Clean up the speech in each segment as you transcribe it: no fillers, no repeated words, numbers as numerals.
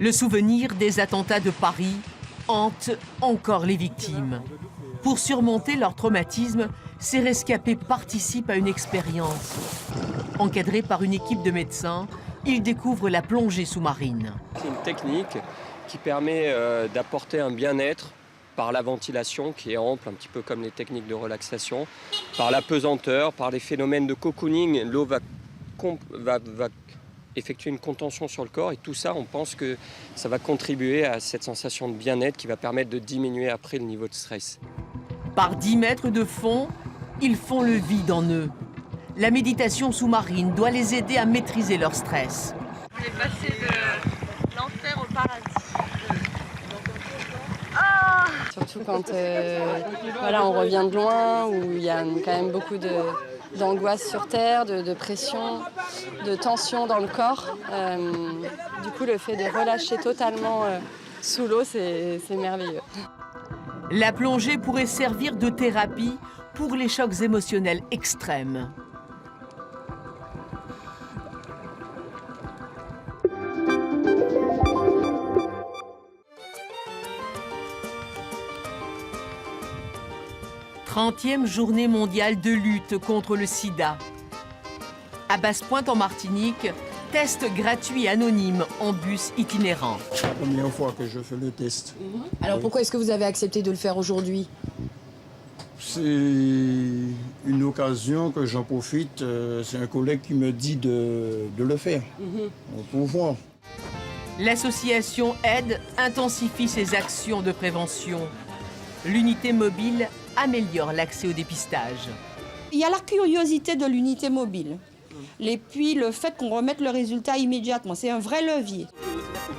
Le souvenir des attentats de Paris hante encore les victimes. Pour surmonter leur traumatisme, ces rescapés participent à une expérience. Encadrés par une équipe de médecins, ils découvrent la plongée sous-marine. C'est une technique qui permet d'apporter un bien-être par la ventilation qui est ample, un petit peu comme les techniques de relaxation, par la pesanteur, par les phénomènes de cocooning. L'eau va effectuer une contention sur le corps et tout ça, on pense que ça va contribuer à cette sensation de bien-être qui va permettre de diminuer après le niveau de stress. Par 10 mètres de fond, ils font le vide en eux. La méditation sous-marine doit les aider à maîtriser leur stress. On est passé de l'enfer au paradis. Surtout quand voilà, on revient de loin, où il y a quand même beaucoup d'angoisse sur Terre, de pression, de tension dans le corps. Du coup, le fait de relâcher totalement sous l'eau, c'est merveilleux. La plongée pourrait servir de thérapie pour les chocs émotionnels extrêmes. « 30e journée mondiale de lutte contre le sida. À Basse-Pointe en Martinique, test gratuit anonyme en bus itinérant. C'est la première fois que je fais le test. Alors pourquoi est-ce que vous avez accepté de le faire aujourd'hui? C'est une occasion que j'en profite. C'est un collègue qui me dit de le faire. Pour voir. L'association AIDE intensifie ses actions de prévention. L'unité mobile améliore l'accès au dépistage. Il y a la curiosité de l'unité mobile. Et puis le fait qu'on remette le résultat immédiatement, c'est un vrai levier.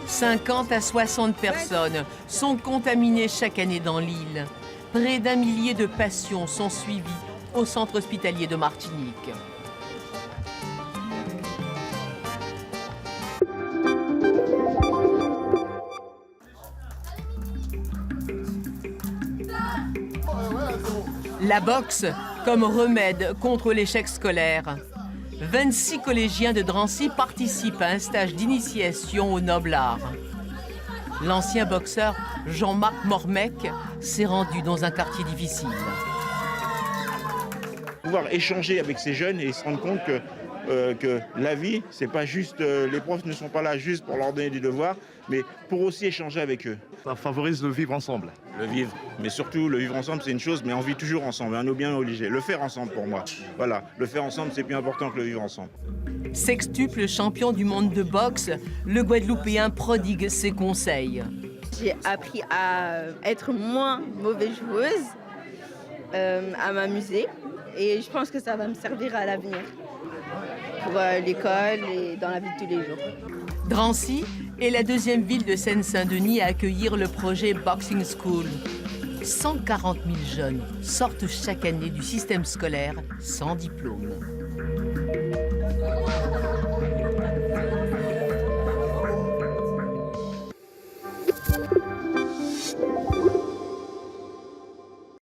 50 à 60 personnes sont contaminées chaque année dans l'île. Près d'1 millier de patients sont suivis au centre hospitalier de Martinique. La boxe comme remède contre l'échec scolaire. 26 collégiens de Drancy participent à un stage d'initiation au noble art. L'ancien boxeur Jean-Marc Mormec s'est rendu dans un quartier difficile. Pouvoir échanger avec ces jeunes et se rendre compte que la vie, c'est pas juste, les profs ne sont pas là juste pour leur donner des devoirs, mais pour aussi échanger avec eux. Ça favorise le vivre ensemble. Le vivre, mais surtout le vivre ensemble, c'est une chose, mais on vit toujours ensemble, on est bien obligé. Le faire ensemble pour moi, voilà, le faire ensemble, c'est plus important que le vivre ensemble. Sextuple champion du monde de boxe, le Guadeloupéen prodigue ses conseils. J'ai appris à être moins mauvaise joueuse, à m'amuser, et je pense que ça va me servir à l'avenir, pour l'école et dans la vie de tous les jours. Drancy est la deuxième ville de Seine-Saint-Denis à accueillir le projet Boxing School. 140 000 jeunes sortent chaque année du système scolaire sans diplôme.